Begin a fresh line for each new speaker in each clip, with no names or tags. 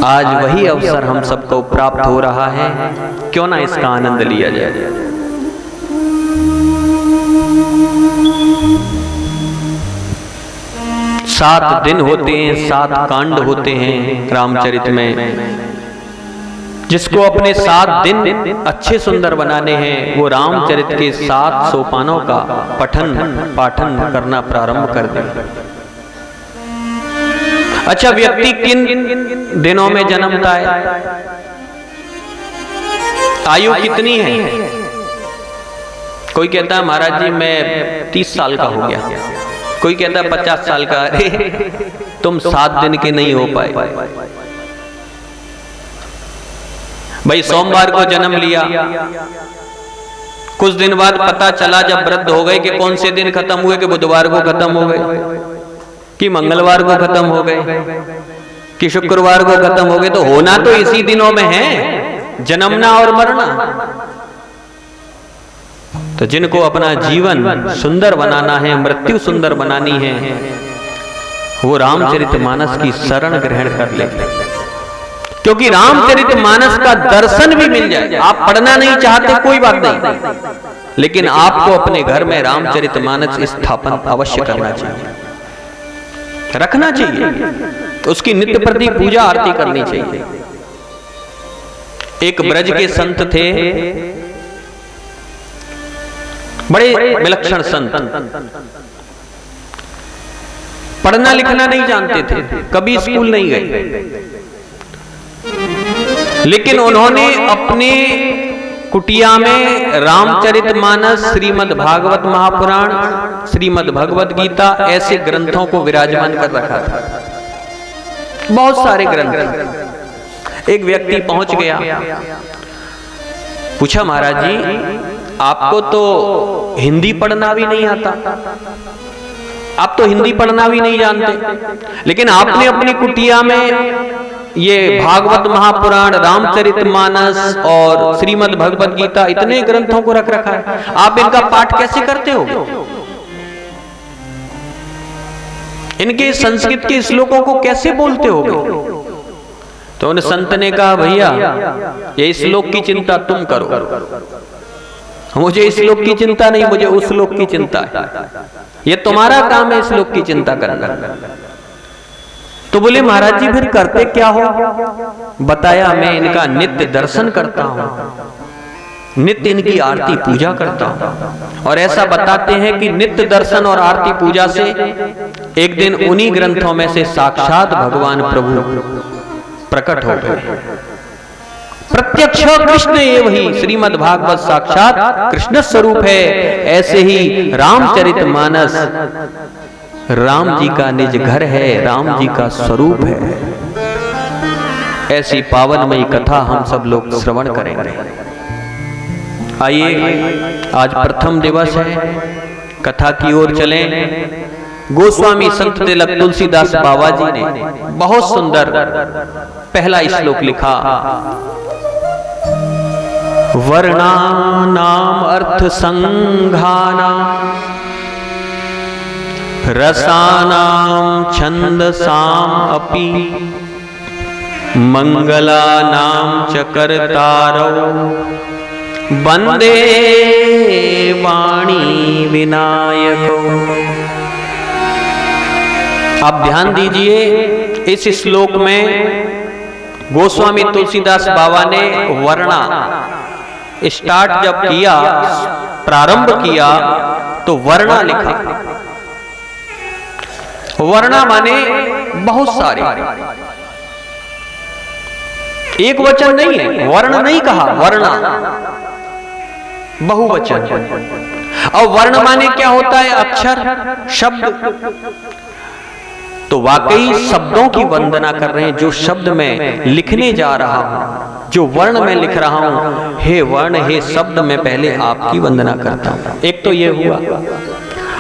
आज वही अवसर हम सबको प्राप्त हो रहा है, क्यों ना इसका आनंद लिया जाए। सात दिन होते हैं, 7 कांड होते हैं रामचरित में। जिसको अपने 7 दिन अच्छे सुंदर बनाने हैं, वो रामचरित के 7 सोपानों का पठन पाठन करना प्रारंभ कर दे। अच्छा, व्यक्ति किन दिनों में जन्मता है? आयु कितनी है? कोई कहता है महाराज जी मैं 30 साल का हो गया, कोई कहता है 50 साल का। अरे तुम 7 दिन के नहीं हो पाए भाई। सोमवार को जन्म लिया, कुछ दिन बाद पता चला जब वृद्ध हो गए कि कौन से दिन खत्म हुए, कि बुधवार को खत्म हो गए, कि मंगलवार को खत्म हो गए, कि शुक्रवार को खत्म हो गए। तो होना तो इसी दिनों में है, जन्मना और मरना। तो जिनको अपना जीवन सुंदर बनाना है, मृत्यु सुंदर बनानी है, वो रामचरितमानस की शरण ग्रहण कर ले। क्योंकि रामचरितमानस का दर्शन भी मिल जाए। आप पढ़ना नहीं चाहते कोई बात नहीं, लेकिन आपको अपने घर में रामचरितमानस स्थापन अवश्य करना चाहिए, रखना चाहिए। उसकी नित्य प्रति पूजा आरती करनी चाहिए। एक ब्रज के संत थे, बड़े विलक्षण संत, पढ़ना लिखना नहीं जानते थे, कभी स्कूल नहीं गए, लेकिन उन्होंने अपने कुटिया में रामचरितमानस, श्रीमद् भागवत महापुराण, श्रीमद् भगवत गीता ऐसे ग्रंथों को विराजमान कर रखा था। बहुत सारे ग्रंथ। एक व्यक्ति पहुंच गया, पूछा महाराज जी आपको तो हिंदी पढ़ना भी नहीं आता, आप तो हिंदी पढ़ना भी नहीं जानते, लेकिन आपने अपनी कुटिया में ये भागवत महापुराण, रामचरितमानस और श्रीमद् भगवत गीता इतने ग्रंथों को रख रखा है, आप इनका पाठ कैसे करते हो? इनके संस्कृत के श्लोकों को कैसे बोलते हो? तो उन संत ने कहा भैया ये श्लोक की चिंता तुम करो, मुझे इस श्लोक की चिंता नहीं, मुझे उस श्लोक की चिंता है। ये तुम्हारा काम है श्लोक की चिंता करना। तो बोले महाराज जी फिर करते क्या हो? बताया मैं इनका नित्य दर्शन करता हूं, नित्य इनकी आरती पूजा करता हूं। और ऐसा बताते हैं कि नित्य दर्शन और आरती पूजा से एक दिन उन्हीं ग्रंथों में से साक्षात भगवान प्रभु प्रकट हो गए। प्रत्यक्ष कृष्ण ये वही श्रीमद् भागवत साक्षात कृष्ण स्वरूप है। ऐसे ही रामचरितमानस राम जी का निज घर है, राम जी का स्वरूप है। ऐसी पावनमयी कथा हम सब लोग श्रवण करेंगे। आइए आज प्रथम दिवस है, कथा की ओर चलें। गोस्वामी संत तिलक तुलसीदास बाबा जी ने बहुत सुंदर पहला श्लोक लिखा। वर्णानाम अर्थ संघानाम रसानाम छंदसाम अपि मंगलानाम च कर्तारौ वंदे वाणी विनायको। आप ध्यान दीजिए, इस श्लोक में गोस्वामी तुलसीदास बाबा ने वर्णा स्टार्ट जब किया, प्रारंभ किया, तो वर्णा लिखा। वर्णा माने बहुत सारे, एक वचन नहीं है, वर्ण नहीं कहा, वर्णा बहुवचन। और वर्ण माने क्या होता है? अक्षर, शब्द। तो वाकई शब्दों की वंदना कर रहे हैं। जो शब्द मैं लिखने जा रहा हूं, जो वर्ण मैं लिख रहा हूं, हे वर्ण, हे शब्द, मैं पहले आपकी वंदना करता हूं। एक तो ये हुआ,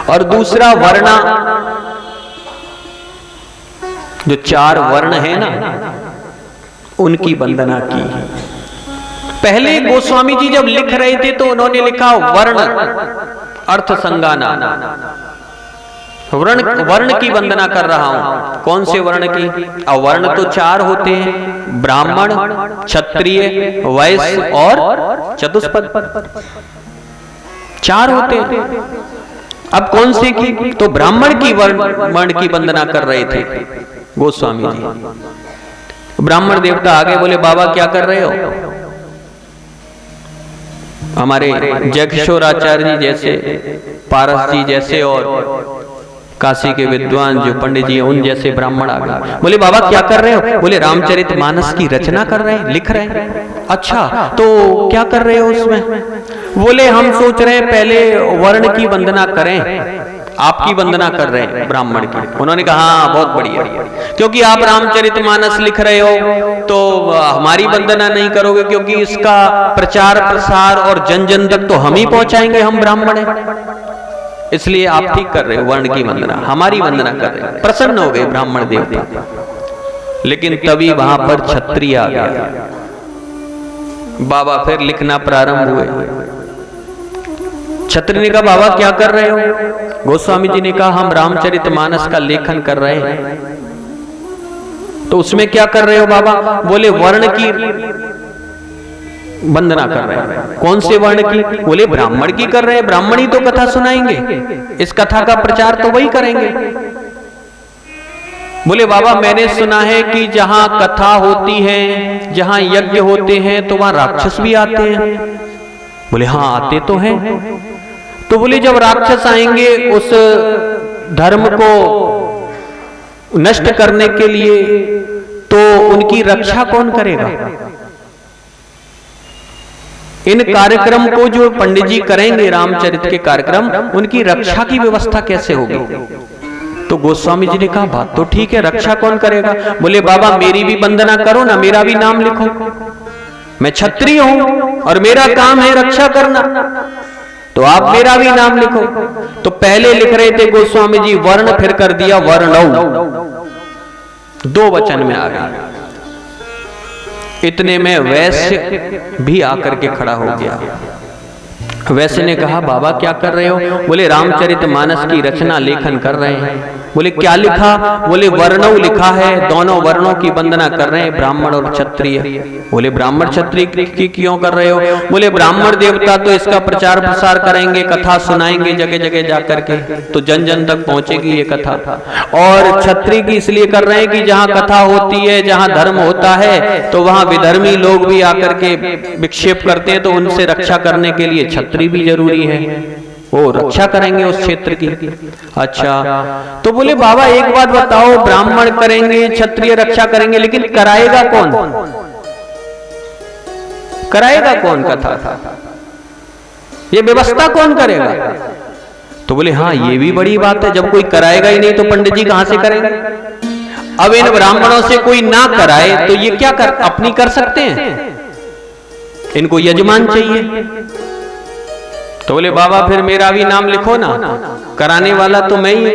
और दूसरा वर्णा, जो 4 वर्ण है ना, उनकी वंदना की। पहले गोस्वामी जी जब लिख रहे थे तो उन्होंने लिखा वर्ण अर्थ संगाना, वर्ण की वंदना कर रहा हूं। कौन से वर्ण की? अब वर्ण तो 4 होते हैं, ब्राह्मण, क्षत्रिय, वैश्य और चतुष्पद, 4 होते हैं। अब कौन से की? तो ब्राह्मण की वर्ण की वंदना कर रहे थे गोस्वामी जी। ब्राह्मण देवता आगे बोले, बाबा क्या कर रहे हो? हमारे जगकिशोराचार्य जी जैसे, पारस जी जैसे और काशी के विद्वान जो पंडित जी हैं उन जैसे ब्राह्मण आ गए। बोले बाबा क्या कर रहे हो? बोले रामचरितमानस की रचना कर रहे हैं, लिख रहे हैं। अच्छा, तो क्या कर रहे हो उसमें? बोले हम सोच रहे हैं पहले वर्ण की वंदना करें, आपकी वंदना कर रहे हैं ब्राह्मण की। उन्होंने कहा हाँ बहुत बढ़िया, क्योंकि आप रामचरितमानस लिख रहे हो तो हमारी वंदना नहीं करोगे, क्योंकि इसका प्रचार प्रसार और जन जन तक तो हम ही पहुंचाएंगे, हम ब्राह्मण हैं, इसलिए आप ठीक कर रहे हो वर्ण की वंदना, हमारी वंदना कर रहे हैं। प्रसन्न हो गए ब्राह्मण देवता। लेकिन तभी वहां पर क्षत्रिय आ गया। बाबा फिर लिखना प्रारंभ हुए। क्षत्रिय ने कहा बाबा क्या कर रहे हो? गोस्वामी जी ने कहा हम रामचरितमानस का लेखन कर रहे हैं। तो उसमें क्या कर रहे हो बाबा? बोले वर्ण की वंदना कर रहे हैं। कौन से वर्ण की? बोले ब्राह्मण की कर रहे हैं, ब्राह्मण ही तो कथा सुनाएंगे, इस कथा का प्रचार तो वही करेंगे। बोले बाबा मैंने सुना है कि जहां कथा होती है, जहां यज्ञ होते हैं तो वहां राक्षस भी आते हैं। बोले हाँ आते तो हैं। तो बोले जब राक्षस आएंगे उस धर्म को नष्ट करने के लिए, तो उनकी रक्षा कौन करेगा? इन कार्यक्रम को जो पंडित जी करेंगे, रामचरित के कार्यक्रम, उनकी रक्षा की व्यवस्था कैसे होगी? तो गोस्वामी जी ने कहा बात तो ठीक है, रक्षा कौन करेगा? बोले बाबा मेरी भी वंदना करो ना, मेरा भी नाम लिखो, मैं क्षत्रिय हूं और मेरा काम है रक्षा करना, तो आप मेरा भी नाम लिखो। तो पहले लिख रहे थे गोस्वामी जी वर्ण, फिर कर दिया वर्णौ, 2 वचन में आ गया। इतने में वैश्य भी आकर के खड़ा हो गया। वैश्य ने कहा बाबा क्या कर रहे हो? बोले रामचरितमानस की रचना लेखन कर रहे हैं। बोले क्या लिखा? बोले वर्णौ लिखा है, दोनों वर्णों की वंदना कर रहे हैं, ब्राह्मण और क्षत्रिय। बोले ब्राह्मण क्षत्रिय की क्यों कर रहे हो? बोले ब्राह्मण देवता तो इसका प्रचार प्रसार करेंगे, कथा सुनाएंगे जगह जगह जाकर के, तो जन जन तक पहुंचेगी ये कथा। और क्षत्रिय की इसलिए कर रहे हैं कि जहां कथा होती है, जहां धर्म होता है, तो वहां विधर्मी लोग भी आकर के विक्षेप करते हैं, तो उनसे रक्षा करने के लिए क्षत्रिय भी जरूरी है, वो रक्षा करेंगे उस क्षेत्र की। अच्छा, तो बोले बाबा एक बात बताओ, ब्राह्मण करेंगे, क्षत्रिय रक्षा करेंगे, लेकिन कराएगा कौन? कराएगा कौन कथा? ये व्यवस्था कौन करेगा? तो बोले हाँ ये भी बड़ी बात है, जब कोई कराएगा ही नहीं तो पंडित जी कहां से करेंगे? अब इन ब्राह्मणों से कोई ना कराए तो ये क्या कर अपनी कर सकते हैं? इनको यजमान चाहिए। तो बोले बाबा फिर मेरा भी नाम लिखो ना, कराने वाला तो मैं ही।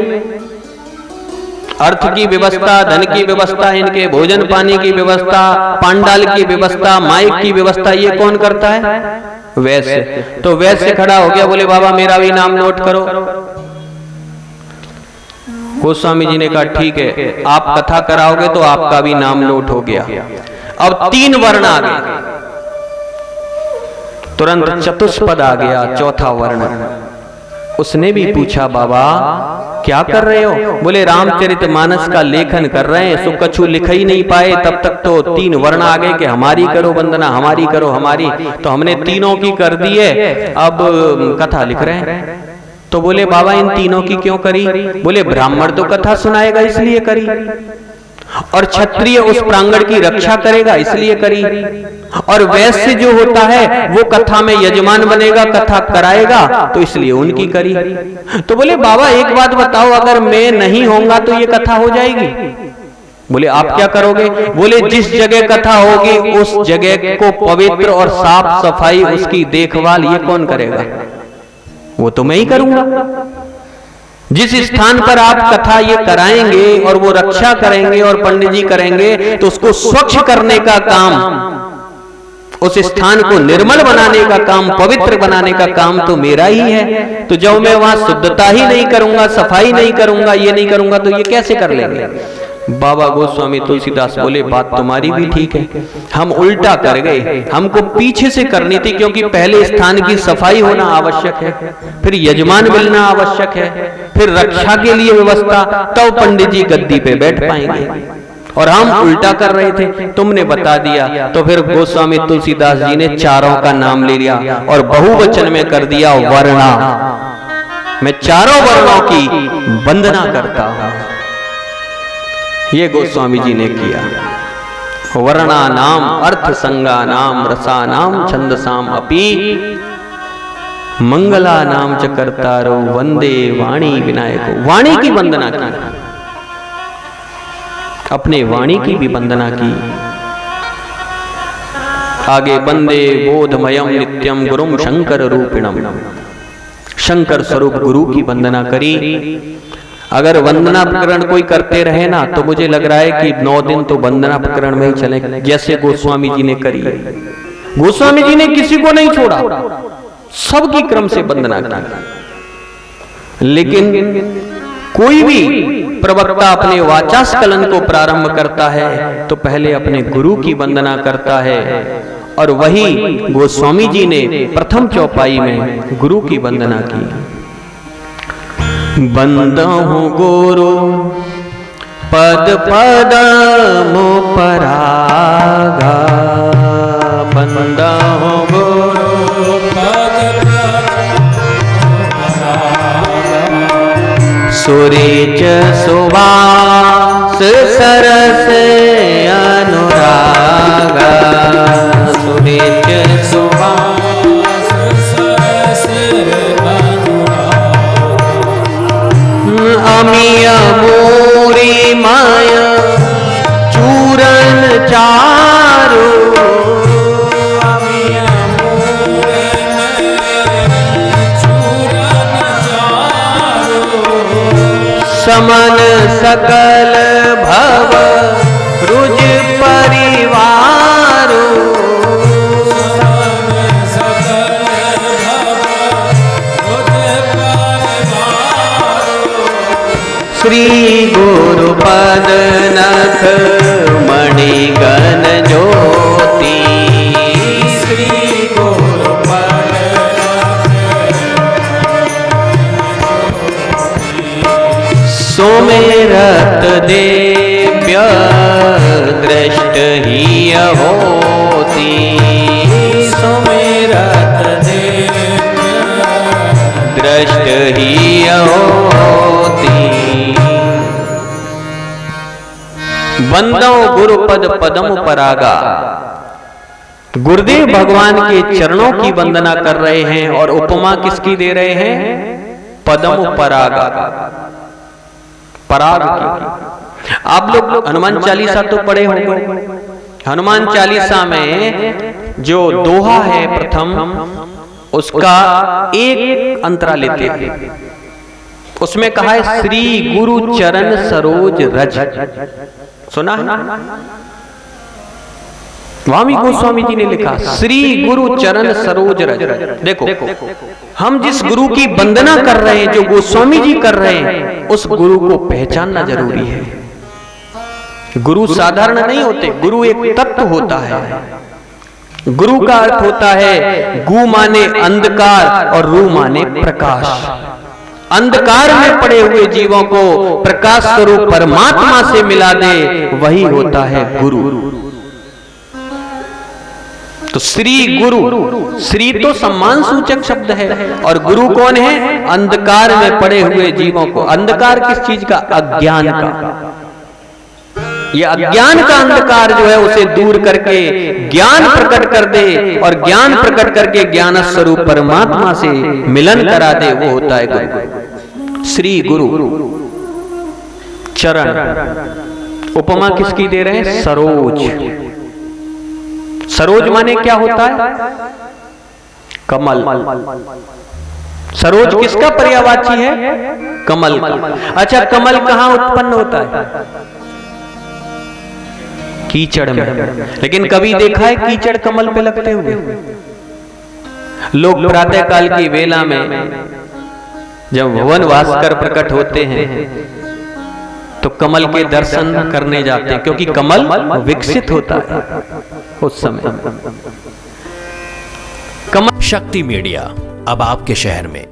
अर्थ की व्यवस्था, धन की व्यवस्था, इनके भोजन पानी की व्यवस्था, पांडाल की व्यवस्था, माइक की व्यवस्था, ये कौन करता है? वैश्य। तो वैश्य खड़ा हो गया, बोले बाबा मेरा भी नाम नोट करो। गोस्वामी जी ने कहा ठीक है, आप कथा कराओगे तो आपका भी नाम नोट हो गया। अब 3 वर्ण आ गए, तुरंत चतुष्पद आ गया, चौथा वर्ण। उसने भी पूछा बाबा क्या कर रहे हो? बोले रामचरितमानस का लेखन कर रहे हैं, सो कछु लिख ही नहीं पाए, तब तक तो 3 वर्ण आ गए कि हमारी करो वंदना, हमारी करो हमारी, तो हमने तीनों की कर दी है, अब कथा लिख रहे हैं। तो बोले बाबा इन तीनों की क्यों करी? बोले ब्राह्मण तो कथा सुनाएगा इसलिए करी, और क्षत्रिय उस प्रांगण की रक्षा करेगा इसलिए करी, और वैश्य जो होता है वो कथा में यजमान बनेगा, कथा कराएगा, तो इसलिए उनकी करी। तो बोले बाबा एक बात बताओ, अगर मैं नहीं होऊंगा तो ये कथा हो जाएगी? बोले आप क्या करोगे? बोले जिस जगह कथा होगी उस जगह को पवित्र और साफ सफाई, उसकी देखभाल ये कौन करेगा? वो तो मैं ही करूंगा। जिस स्थान पर आप कथा ये कराएंगे और वो रक्षा करेंगे और पंडित जी करेंगे, तो उसको स्वच्छ करने का काम उस स्थान को निर्मल बनाने का काम, पवित्र बनाने का काम तो मेरा ही है। तो जब मैं वहां शुद्धता ही नहीं करूंगा, सफाई नहीं करूंगा, ये नहीं करूंगा, तो ये कैसे कर लेंगे? बाबा गोस्वामी तुलसीदास बोले, बात तुम्हारी भी ठीक है, हम उल्टा कर गए, हमको पीछे से करनी थी, क्योंकि पहले स्थान की सफाई होना आवश्यक है, फिर यजमान मिलना आवश्यक है, फिर रक्षा के लिए व्यवस्था, तब पंडित जी गद्दी पे बैठ पाएंगे। और हम उल्टा कर रहे थे, तुमने बता दिया। तो फिर गोस्वामी तुलसीदास जी ने चारों का नाम ले लिया और बहुवचन में कर दिया वर्णा। मैं चारों वर्णों की वंदना करता हूं, ये गोस्वामी जी ने किया। वर्णा नाम अर्थ संगा नाम रसा नाम छंदसाम अपि मंगला नाम च कर्तारो वंदे वाणी विनायको। वाणी की वंदना की, अपने वाणी की भी वंदना की। आगे वंदे बोधमयम नित्यम गुरुम शंकर रूपिणम, शंकर स्वरूप गुरु की वंदना करी। अगर वंदना प्रकरण कोई करते रहे ना, तो मुझे लग रहा है कि 9 दिन तो वंदना प्रकरण में ही चले, जैसे गोस्वामी जी ने करी। गोस्वामी जी ने किसी को नहीं छोड़ा, सबकी क्रम से वंदना की। लेकिन कोई भी प्रवक्ता अपने वाचास्कलन को प्रारंभ करता है तो पहले अपने गुरु की वंदना करता है, और वही गोस्वामी जी ने प्रथम चौपाई में गुरु की वंदना की। बंदहु गुरु पद पदमु परागा, बंदहु गुरु पद सुरेच सुवास सरस अनुरागा, सुरेच सुवास सरस अनुरागा, अमिय मोरी माया चूरन चारू, समन सकल भव रुज परिवारो, श्री गुरु पद नख मणिगण ज्योति, श्री गुरु पद सोमेरत देव्य दृष्ट ही होती, सोमेरत देव्य दृष्ट ही होती। बंदो गुरुपद पदम परागा, गुरुदेव भगवान के चरणों की वंदना कर रहे हैं, और उपमा किसकी दे रहे हैं? पदम परागा, पराग की। आप लोग हनुमान चालीसा तो पढ़े होंगे। हनुमान चालीसा में जो दोहा है प्रथम, उसका एक अंतरा लेते हैं। उसमें कहा है श्री गुरु चरण सरोज रज, सुना है? वामी गोस्वामी जी ने लिखा श्री गुरु चरण सरोज रज। देखो, हम जिस गुरु की वंदना कर रहे हैं, जो गोस्वामी जी कर रहे हैं, उस गुरु को पहचानना जरूरी है। गुरु साधारण नहीं होते, गुरु एक तत्व होता है। गुरु का अर्थ होता है गु माने अंधकार और रू माने प्रकाश। अंधकार में पड़े हुए जीवों को प्रकाश स्वरूप परमात्मा से मिला दे, वही होता है गुरु। तो श्री गुरु, श्री तो सम्मान सूचक शब्द है, और गुरु कौन है? अंधकार में पड़े हुए जीवों को। अंधकार किस चीज का? अज्ञान का। यह अज्ञान का अंधकार जो है उसे दूर करके ज्ञान प्रकट कर दे, और ज्ञान प्रकट करके ज्ञान स्वरूप परमात्मा से मिलन करा दे, वो होता है गुरु। श्री गुरु चरण, उपमा किसकी दे रहे हैं? सरोज। सरोज माने क्या होता है? कमल। सरोज किसका पर्यायवाची है? कमल का। अच्छा, कमल कहां उत्पन्न होता है? कीचड़ में। लेकिन कभी देखा है कीचड़ कमल पे लगते हुए? लोग प्रातः काल की वेला में जब भुवन भास्कर प्रकट होते हैं तो कमल के दर्शन करने जाते हैं, क्योंकि कमल विकसित होता है उस समय।
शक्ति मीडिया अब आपके शहर में।